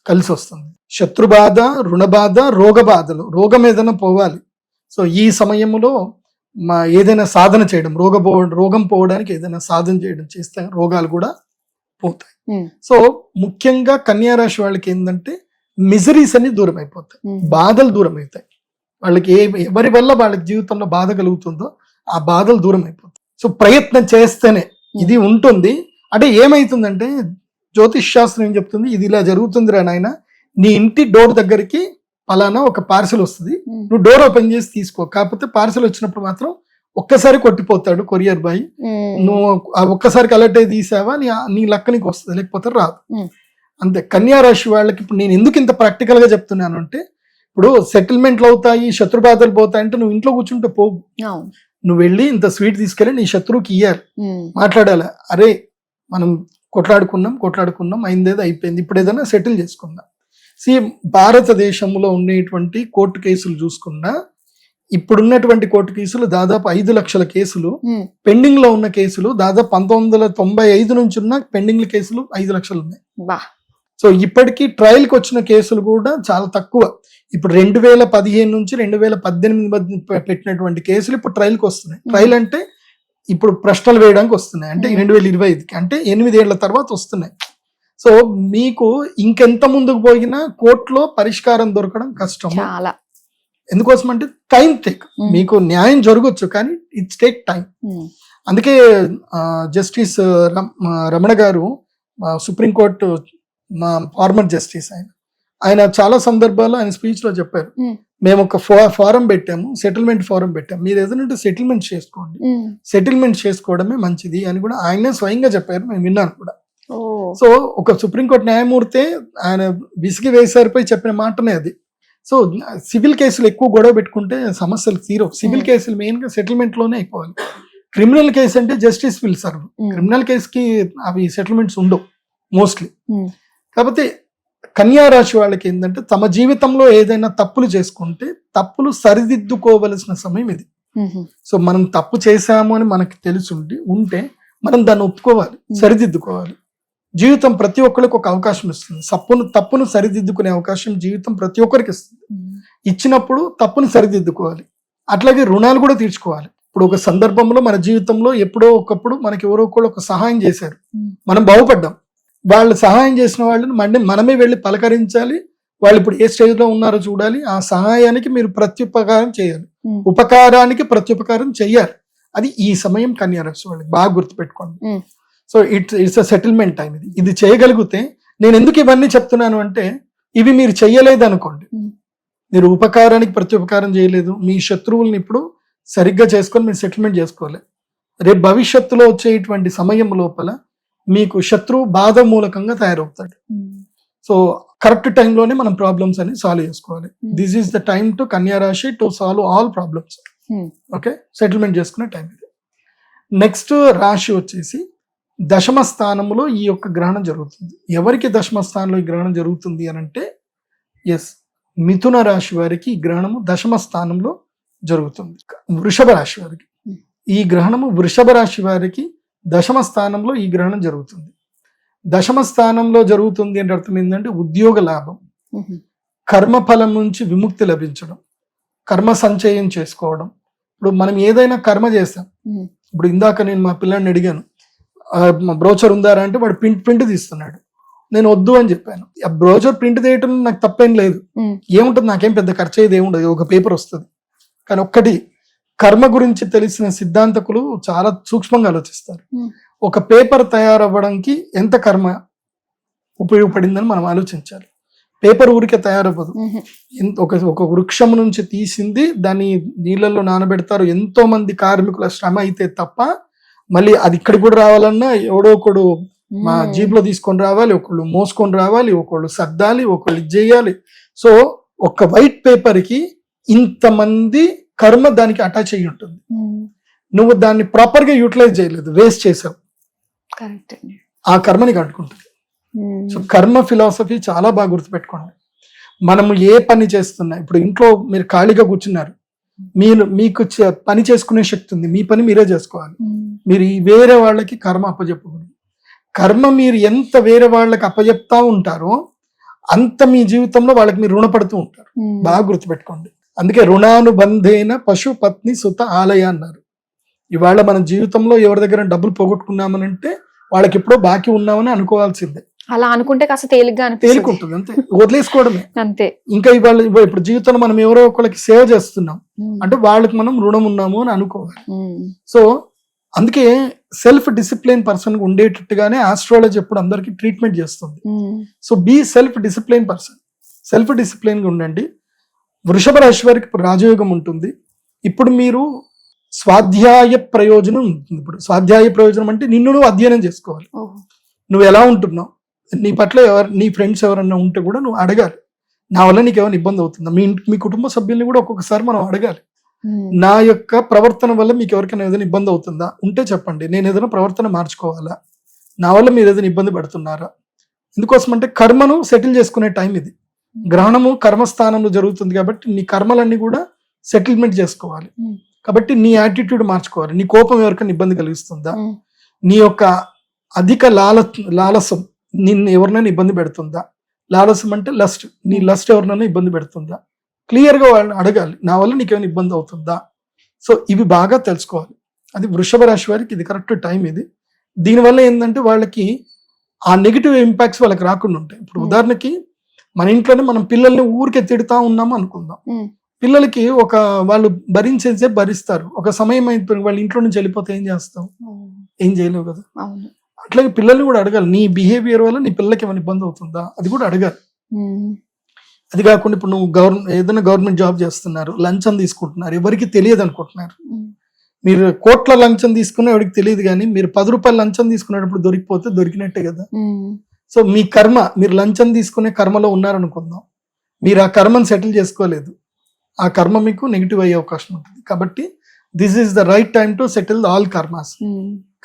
కలిసి వస్తుంది. శత్రు బాధ, రుణ బాధ, రోగ బాధలు, రోగం ఏదైనా పోవాలి. సో ఈ సమయంలో ఏదైనా సాధన చేయడం, రోగం పోవడానికి ఏదైనా సాధన చేయడం చేస్తే రోగాలు కూడా పోతాయి. సో ముఖ్యంగా కన్యా రాశి వాళ్ళకి ఏంటంటే మిజరీస్ అన్ని దూరం అయిపోతాయి, బాధలు దూరం అవుతాయి. వాళ్ళకి ఎవరి వల్ల వాళ్ళకి జీవితంలో బాధ కలుగుతుందో ఆ బాధలు దూరం అయిపోతాయి. సో ప్రయత్నం చేస్తేనే ఇది ఉంటుంది. అంటే ఏమైతుందంటే, జ్యోతిష్ శాస్త్రం ఏం చెప్తుంది, ఇది ఇలా జరుగుతుందిరా నాయన, నీ ఇంటి డోర్ దగ్గరికి పలానా ఒక పార్సల్ వస్తుంది, నువ్వు డోర్ ఓపెన్ చేసి తీసుకో. కాకపోతే పార్సల్ వచ్చినప్పుడు మాత్రం ఒక్కసారి కొట్టిపోతాడు కొరియర్ బాయ్, నువ్వు ఒక్కసారికి అలర్ట్ అయి తీసావా నీ లక్క నీకు వస్తుంది, లేకపోతే రాదు. అంతే. కన్యా రాశి వాళ్ళకి ఇప్పుడు నేను ఎందుకు ఇంత ప్రాక్టికల్ గా చెప్తున్నాను అంటే, ఇప్పుడు సెటిల్మెంట్లు అవుతాయి, శత్రుబాధలు పోతాయి అంటే నువ్వు ఇంట్లో కూర్చుంటే పోవు. నువ్వు వెళ్ళి ఇంత స్వీట్ తీసుకెళ్ళి నీ శత్రువుకి ఇయ్యాలి, మాట్లాడాలి. అరే మనం కొట్లాడుకున్నాం అయిందేదో అయిపోయింది, ఇప్పుడు ఏదైనా సెటిల్ చేసుకుందాం. భారతదేశంలో ఉండేటువంటి కోర్టు కేసులు చూసుకున్నా, ఇప్పుడున్నటువంటి కోర్టు కేసులు దాదాపు 5 లక్షల కేసులు, పెండింగ్ లో ఉన్న కేసులు దాదాపు 1995 నుంచి ఉన్న పెండింగ్ కేసులు 5 లక్షలు ఉన్నాయి. సో ఇప్పటికీ ట్రయల్ కి వచ్చిన కేసులు కూడా చాలా తక్కువ. ఇప్పుడు 2015 నుంచి 2018 మధ్య పెట్టినటువంటి కేసులు ఇప్పుడు ట్రయల్ కి వస్తున్నాయి. ట్రయల్ అంటే ఇప్పుడు ప్రశ్నలు వేయడానికి వస్తున్నాయి, అంటే 2025కి, అంటే 8 ఏళ్ల తర్వాత వస్తున్నాయి. సో మీకు ఇంకెంత ముందుకు పోయినా కోర్టులో పరిష్కారం దొరకడం కష్టం. చాలా. ఎందుకోసం అంటే టైం టేక్. మీకు న్యాయం జరగచ్చు కానీ ఇట్స్ టేక్ టైం. అందుకే జస్టిస్ రమణ గారు సుప్రీంకోర్టు ఫార్మర్ జస్టిస్, ఆయన చాలా సందర్భాల్లో ఆయన స్పీచ్ లో చెప్పారు, మేము ఒక ఫారం పెట్టాము, సెటిల్మెంట్ ఫారం పెట్టాము, మీరు ఏదైనా సెటిల్మెంట్ చేసుకోండి, సెటిల్మెంట్ చేసుకోవడమే మంచిది అని కూడా ఆయనే స్వయంగా చెప్పారు. మేము విన్నాను కూడా. సో ఒక సుప్రీంకోర్టు న్యాయమూర్తి ఆయన విసిగి వేసారిపోయి చెప్పిన మాటనే అది. సో సివిల్ కేసులు ఎక్కువ గొడవ పెట్టుకుంటే సమస్యలు తీరవు. సివిల్ కేసులు మెయిన్ గా సెటిల్మెంట్ లోనే అయిపోవాలి. క్రిమినల్ కేసు అంటే జస్టిస్ విల్ సర్వ్. క్రిమినల్ కేసుకి అవి సెటిల్మెంట్స్ ఉండవు మోస్ట్లీ. కాకపోతే కన్యా రాశి వాళ్ళకి ఏంటంటే తమ జీవితంలో ఏదైనా తప్పులు చేసుకుంటే తప్పులు సరిదిద్దుకోవలసిన సమయం ఇది. సో మనం తప్పు చేశాము అని మనకి తెలిసి ఉంటే మనం దాన్ని ఒప్పుకోవాలి, సరిదిద్దుకోవాలి. జీవితం ప్రతి ఒక్కరికి ఒక అవకాశం ఇస్తుంది. తప్పును సరిదిద్దుకునే అవకాశం జీవితం ప్రతి ఒక్కరికి ఇస్తుంది. ఇచ్చినప్పుడు తప్పును సరిదిద్దుకోవాలి. అట్లాగే రుణాలు కూడా తీర్చుకోవాలి. ఇప్పుడు ఒక సందర్భంలో మన జీవితంలో ఎప్పుడో ఒకప్పుడు మనకి ఎవరో ఒకళ్ళు ఒక సహాయం చేశారు, మనం బాగుపడ్డాం. వాళ్ళు సహాయం చేసిన వాళ్ళని మనమే వెళ్ళి పలకరించాలి. వాళ్ళు ఇప్పుడు ఏ స్టేజ్ లో ఉన్నారో చూడాలి. ఆ సహాయానికి మీరు ప్రత్యుపకారం చేయాలి, ఉపకారానికి ప్రత్యుపకారం చెయ్యాలి. అది ఈ సమయం కన్యా రాశి వాళ్ళకి బాగా గుర్తుపెట్టుకోండి. So it's a settlement time. ఇది చేయగలిగితే, నేను ఎందుకు ఇవన్నీ చెప్తున్నాను అంటే, ఇవి మీరు చెయ్యలేదు అనుకోండి, మీరు ఉపకారానికి ప్రత్యుపకారం చేయలేదు, మీ శత్రువుల్ని ఇప్పుడు సరిగ్గా చేసుకొని మీరు సెటిల్మెంట్ చేసుకోవాలి. రేపు భవిష్యత్తులో వచ్చేటువంటి సమయం లోపల మీకు శత్రువు బాధ మూలకంగా తయారవుతాడు. సో కరెక్ట్ టైంలోనే మనం ప్రాబ్లమ్స్ అని సాల్వ్ చేసుకోవాలి. This is the time to కన్యా రాశి to solve all problems. Okay, settlement చేసుకునే టైం ఇది. నెక్స్ట్ రాశి వచ్చేసి దశమ స్థానంలో ఈ యొక్క గ్రహణం జరుగుతుంది. ఎవరికి దశమ స్థానంలో ఈ గ్రహణం జరుగుతుంది అని అంటే, ఎస్, మిథున రాశి వారికి ఈ గ్రహణము దశమ స్థానంలో జరుగుతుంది. వృషభ రాశి వారికి ఈ గ్రహణము, వృషభ రాశి వారికి దశమ స్థానంలో ఈ గ్రహణం జరుగుతుంది. దశమ స్థానంలో జరుగుతుంది అంటే అర్థం ఏంటంటే ఉద్యోగ లాభం, కర్మఫలం నుంచి విముక్తి లభించడం, కర్మ సంచయం చేసుకోవడం. ఇప్పుడు మనం ఏదైనా కర్మ చేస్తాం. ఇప్పుడు ఇందాక నేను మా పిల్లాడిని అడిగాను, బ్రోచర్ ఉందారా అంటే వాడు ప్రింట్ తీస్తున్నాడు. నేను వద్దు అని చెప్పాను. ఆ బ్రోచర్ ప్రింట్ తీయటం నాకు తప్పేం లేదు, ఏముంటుంది, నాకేం పెద్ద ఖర్చు అయ్యేది ఏముండదు, ఒక పేపర్ వస్తుంది. కానీ ఒక్కటి, కర్మ గురించి తెలిసిన సిద్ధాంతకులు చాలా సూక్ష్మంగా ఆలోచిస్తారు. ఒక పేపర్ తయారవ్వడానికి ఎంత కర్మ ఉపయోగపడిందని మనం ఆలోచించాలి. పేపర్ ఊరికే తయారవ్వదు. ఒక వృక్షం నుంచి తీసింది దాన్ని నీళ్ళల్లో నానబెడతారు. ఎంతో మంది కార్మికుల శ్రమ అయితే తప్ప మళ్ళీ అది ఇక్కడికి కూడా రావాలన్నా ఎవడో ఒకడు మా జీప్ లో తీసుకొని రావాలి, ఒకళ్ళు మోసుకొని రావాలి, ఒకళ్ళు సర్దాలి, ఒకళ్ళు ఇది చేయాలి. సో ఒక వైట్ పేపర్ కి ఇంతమంది కర్మ దానికి అటాచ్ అయ్యి ఉంటుంది. నువ్వు దాన్ని ప్రాపర్ గా యూటిలైజ్ చేయలేదు, వేస్ట్ చేసావు, ఆ కర్మని కట్టుకుంటుంది. సో కర్మ ఫిలాసఫీ చాలా బాగా గుర్తుపెట్టుకోండి. మనము ఏ పని చేస్తున్నా, ఇప్పుడు ఇంట్లో మీరు ఖాళీగా కూర్చున్నారు, మీకు పని చేసుకునే శక్తి ఉంది, మీ పని మీరే చేసుకోవాలి. మీరు వేరే వాళ్ళకి కర్మ అప్పచెప్పకూడదు. కర్మ మీరు ఎంత వేరే వాళ్ళకి అప్పచెప్తా ఉంటారో అంత మీ జీవితంలో వాళ్ళకి మీరు రుణపడుతూ ఉంటారు. బాగా గుర్తుపెట్టుకోండి. అందుకే రుణానుబంధేన పశు పత్ని సుత ఆలయ అన్నారు. ఇవాళ మన జీవితంలో ఎవరి దగ్గర డబ్బులు పోగొట్టుకున్నామనంటే వాళ్ళకి ఎప్పుడో బాకీ ఉన్నామని అనుకోవాల్సిందే. అలా అనుకుంటే కాస్త తేలికుంటుంది, అంతే, వదిలేసుకోవడమే అంతే. ఇంకా ఇవాళ ఇప్పుడు జీవితంలో మనం ఎవరో ఒకరికి సేవ చేస్తున్నాం అంటే వాళ్ళకి మనం రుణం ఉన్నాము అని అనుకోవాలి. సో అందుకే సెల్ఫ్ డిసిప్లిన్ పర్సన్ ఉండేటట్టుగానే ఆస్ట్రాలజీ ఎప్పుడు అందరికి ట్రీట్మెంట్ చేస్తుంది. So be self discipline person, self discipline గా ఉండండి. వృషభ రాశి వారికి ఇప్పుడు రాజయోగం ఉంటుంది. ఇప్పుడు మీరు స్వాధ్యాయ ప్రయోజనం ఉంటుంది. ఇప్పుడు స్వాధ్యాయ ప్రయోజనం అంటే నిన్ను నువ్వు అధ్యయనం చేసుకోవాలి. నువ్వు ఎలా ఉంటున్నావు, నీ పట్ల నీ ఫ్రెండ్స్ ఎవరన్నా ఉంటే కూడా నువ్వు అడగాలి, నా వల్ల నీకు ఏమైనా ఇబ్బంది అవుతుందా. మీ కుటుంబ సభ్యుల్ని కూడా ఒక్కొక్కసారి మనం అడగాలి, నా యొక్క ప్రవర్తన వల్ల మీకు ఎవరికైనా ఏదైనా ఇబ్బంది అవుతుందా, ఉంటే చెప్పండి, నేను ఏదైనా ప్రవర్తన మార్చుకోవాలా, నా వల్ల మీరు ఏదైనా ఇబ్బంది పడుతున్నారా. ఎందుకోసం అంటే కర్మను సెటిల్ చేసుకునే టైం ఇది. గ్రహణము కర్మస్థానంలో జరుగుతుంది కాబట్టి నీ కర్మలన్నీ కూడా సెటిల్మెంట్ చేసుకోవాలి. కాబట్టి నీ యాటిట్యూడ్ మార్చుకోవాలి. నీ కోపం ఎవరికైనా ఇబ్బంది కలిగిస్తుందా, నీ యొక్క అధిక లాలసం నిన్ను ఎవరినైనా ఇబ్బంది పెడుతుందా, లాలసం అంటే లస్ట్, నీ లస్ట్ ఎవరినైనా ఇబ్బంది పెడుతుందా, క్లియర్ గా వాళ్ళని అడగాలి, నా వల్ల నీకేమైనా ఇబ్బంది అవుతుందా. సో ఇవి బాగా తెలుసుకోవాలి. అది వృషభ రాశి వారికి ఇది కరెక్ట్ టైం ఇది. దీనివల్ల ఏంటంటే వాళ్ళకి ఆ నెగిటివ్ ఇంపాక్ట్స్ వాళ్ళకి రాకుండా ఉంటాయి. ఇప్పుడు ఉదాహరణకి మన ఇంట్లోనే మనం పిల్లల్ని ఊరికే తిడతా ఉన్నాము అనుకుందాం, పిల్లలకి ఒక వాళ్ళు భరించేసే భరిస్తారు, ఒక సమయం అయిపోయి వాళ్ళ ఇంట్లో నుంచి వెళ్ళిపోతే ఏం చేస్తావు, ఏం చేయలేవు కదా. అట్లాగే పిల్లల్ని కూడా అడగాలి, నీ బిహేవియర్ వల్ల నీ పిల్లలకి ఏమైనా ఇబ్బంది అవుతుందా, అది కూడా అడగాలి. అది కాకుండా ఇప్పుడు నువ్వు ఏదైనా గవర్నమెంట్ జాబ్ చేస్తున్నారు, లంచం తీసుకుంటున్నారు, ఎవరికి తెలియదు అనుకుంటున్నారు, మీరు కోట్ల లంచం తీసుకున్నా ఎవరికి తెలియదు, కానీ మీరు 10 రూపాయలు లంచం తీసుకునేటప్పుడు దొరికిపోతే దొరికినట్టే కదా. సో మీ కర్మ, మీరు లంచం తీసుకునే కర్మలో ఉన్నారనుకుందాం, మీరు ఆ కర్మను సెటిల్ చేసుకోలేదు, ఆ కర్మ మీకు నెగిటివ్ అయ్యే అవకాశం ఉంటుంది. కాబట్టి this is the right time to settle all karmas.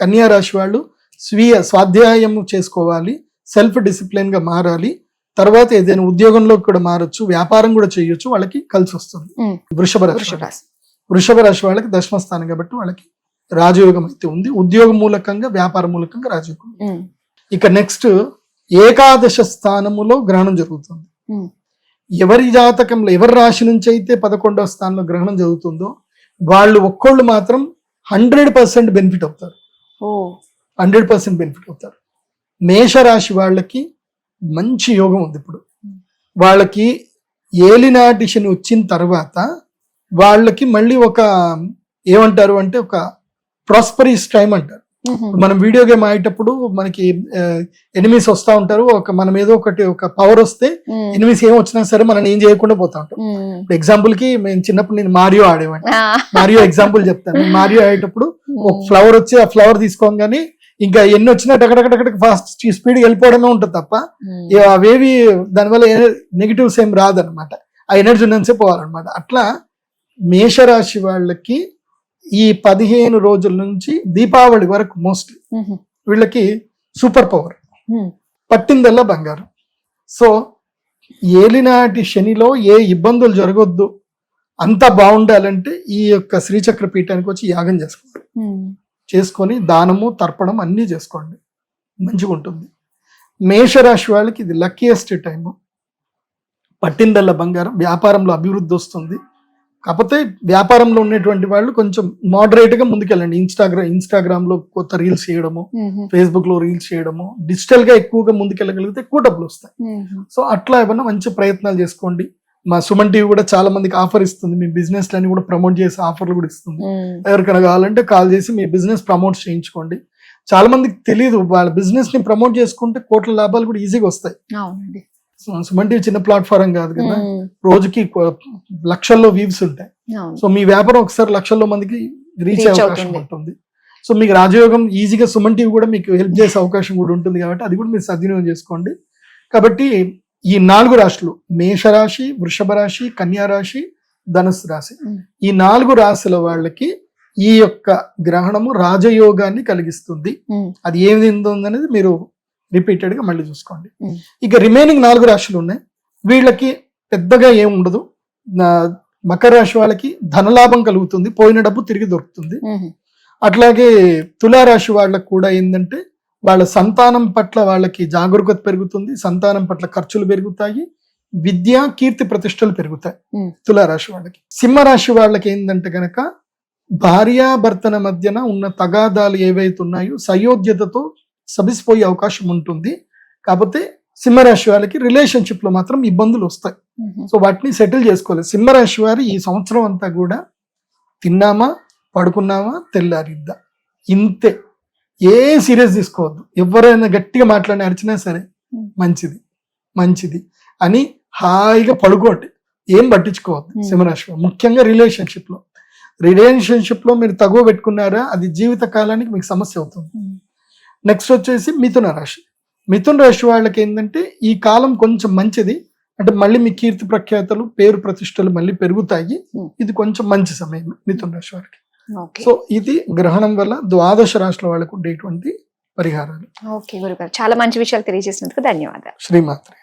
కన్యా రాశి వాళ్ళు స్వీయ స్వాధ్యాయం చేసుకోవాలి, సెల్ఫ్ డిసిప్లిన్ గా మారాలి, తర్వాత ఏదైనా ఉద్యోగంలో కూడా మారచ్చు, వ్యాపారం కూడా చేయొచ్చు, వాళ్ళకి కలిసి వస్తుంది. వృషభ రాశి వాళ్ళకి దశమ స్థానం కాబట్టి వాళ్ళకి రాజయోగం అయితే ఉంది, ఉద్యోగ మూలకంగా వ్యాపార మూలకంగా రాజయోగం. ఇక నెక్స్ట్ ఏకాదశ స్థానములో గ్రహణం జరుగుతుంది. ఎవరి జాతకంలో ఎవరి రాశి నుంచి అయితే 11వ స్థానంలో గ్రహణం జరుగుతుందో వాళ్ళు ఒక్కోళ్ళు మాత్రం 100% బెనిఫిట్ అవుతారు, 100% బెనిఫిట్ అవుతారు. మేషరాశి వాళ్ళకి మంచి యోగం ఉంది. ఇప్పుడు వాళ్ళకి ఏలినాటి శని వచ్చిన తర్వాత వాళ్ళకి మళ్ళీ ఒక ఏమంటారు అంటే ఒక ప్రాస్పరీస్ టైం అంటారు. మనం వీడియో గేమ్ ఆడేటప్పుడు మనకి ఎనిమీస్ వస్తా ఉంటారు, మనం ఏదో ఒక పవర్ వస్తే ఎనిమీస్ ఏం వచ్చినా సరే మనం ఏం చేయకుండా పోతా ఉంటాం. ఇప్పుడు ఎగ్జాంపుల్ కి నేను చిన్నప్పుడు నేను మారియో ఆడేవాడిని, మారియో ఎగ్జాంపుల్ చెప్తాను. మారియో ఆడేటప్పుడు ఒక ఫ్లవర్ వచ్చి ఆ ఫ్లవర్ తీసుకోగానే ఇంకా ఎన్ని వచ్చినా టకటక ఫాస్ట్ స్పీడ్ వెళ్ళిపోవడమే ఉంటుంది తప్ప అవేవి దానివల్ల నెగిటివ్స్ ఏం రాదనమాట, ఆ ఎనర్జీ ఉన్నంతే పోవాలన్నమాట. అట్లా మేషరాశి వాళ్ళకి ఈ 15 రోజుల నుంచి దీపావళి వరకు మోస్ట్లీ వీళ్ళకి సూపర్ పవర్, పట్టిందల్లా బంగారం. సో ఏలినాటి శనిలో ఏ ఇబ్బందులు జరగొద్దు, అంతా బాగుండాలంటే ఈ యొక్క శ్రీచక్ర పీఠానికి వచ్చి యాగం చేసుకోండి, చేసుకొని దానము తర్పణం అన్నీ చేసుకోండి, మంచిగా ఉంటుంది. మేషరాశి వాళ్ళకి ఇది లక్కీయెస్ట్ టైము, పట్టిందల్లా బంగారం, వ్యాపారంలో అభివృద్ధి వస్తుంది. కాకపోతే వ్యాపారంలో ఉన్నటువంటి వాళ్ళు కొంచెం మోడరేట్ గా ముందుకెళ్ళండి. ఇన్స్టాగ్రామ్ లో కొత్త రీల్స్ చేయడము, ఫేస్బుక్ లో రీల్స్ చేయడము, డిజిటల్ గా ఎక్కువగా ముందుకెళ్ళగలిగితే ఎక్కువ డబ్బులు వస్తాయి. సో అట్లా ఏమన్నా మంచి ప్రయత్నాలు చేసుకోండి. మా సుమన్ టీవీ కూడా చాలా మందికి ఆఫర్ ఇస్తుంది, మీ బిజినెస్ లని కూడా ప్రమోట్ చేసే ఆఫర్లు కూడా ఇస్తుంది. ఎవరికైనా కావాలంటే కాల్ చేసి మీ బిజినెస్ ప్రమోట్ చేయించుకోండి. చాలా మందికి తెలియదు, వాళ్ళ బిజినెస్ ని ప్రమోట్ చేసుకుంటే కోట్ల లాభాలు కూడా ఈజీగా వస్తాయి. సుమన్ టీవీ చిన్న ప్లాట్ఫారం కాదు కదా, రోజుకి లక్షల్లో వ్యూస్ ఉంటాయి. సో మీ వ్యాపారం ఒకసారి లక్షల్లో మందికి రీచ్ అయ్యే అవకాశం ఉంటుంది. సో మీకు రాజయోగం ఈజీగా సుమన్ టీవీ కూడా మీకు హెల్ప్ చేసే అవకాశం కూడా ఉంటుంది కాబట్టి అది కూడా మీరు సద్వినియోగం చేసుకోండి. కాబట్టి ఈ 4 రాశులు మేషరాశి, వృషభ రాశి, కన్యా రాశి, ధనుసు రాశి, ఈ 4 రాశుల వాళ్ళకి ఈ యొక్క గ్రహణము రాజయోగాన్ని కలిగిస్తుంది. అది ఏమి ఉందనేది మీరు రిపీటెడ్ గా మళ్ళీ చూసుకోండి. ఇక రిమైనింగ్ 4 రాశులు ఉన్నాయి, వీళ్ళకి పెద్దగా ఏం ఉండదు. మకర రాశి వాళ్ళకి ధనలాభం కలుగుతుంది, పోయిన డబ్బు తిరిగి దొరుకుతుంది. అట్లాగే తులారాశి వాళ్ళకి కూడా ఏంటంటే వాళ్ళ సంతానం పట్ల వాళ్ళకి జాగరూకత పెరుగుతుంది, సంతానం పట్ల ఖర్చులు పెరుగుతాయి, విద్య కీర్తి ప్రతిష్టలు పెరుగుతాయి తులారాశి వాళ్ళకి. సింహరాశి వాళ్ళకి ఏంటంటే గనక భార్యాభర్తల మధ్యన ఉన్న తగాదాలు ఏవైతే ఉన్నాయో సయోధ్యతతో సబిసిపోయే అవకాశం ఉంటుంది. కాకపోతే సింహరాశి వాళ్ళకి రిలేషన్షిప్ లో మాత్రం ఇబ్బందులు వస్తాయి. సో వాటిని సెటిల్ చేసుకోవాలి. సింహరాశి వారి ఈ సంవత్సరం అంతా కూడా తిన్నామా పడుకున్నామా తెల్లారిద్దా ఇంతే, ఏ సీరియస్ తీసుకోవద్దు. ఎవరైనా గట్టిగా మాట్లాడి అరిచినా సరే మంచిది అని హాయిగా పడుకోండి, ఏం పట్టించుకోవద్దు. సింహరాశి ముఖ్యంగా రిలేషన్షిప్ లో మీరు తగువ పెట్టుకున్నారా అది జీవిత కాలానికి మీకు సమస్య అవుతుంది. నెక్స్ట్ వచ్చేసి మిథున రాశి వాళ్ళకి ఏంటంటే ఈ కాలం కొంచెం మంచిది, అంటే మళ్ళీ మీ కీర్తి ప్రఖ్యాతలు పేరు ప్రతిష్టలు మళ్ళీ పెరుగుతాయి. ఇది కొంచెం మంచి సమయం మిథున రాశి వారికి. సో ఇది గ్రహణం వల్ల 12 రాశుల వాళ్ళకు ఉండేటువంటి పరిహారాలు. ఓకే గురుగారు, చాలా మంచి విషయాలు తెలియజేసినందుకు ధన్యవాదాలు. శ్రీమాత్రే.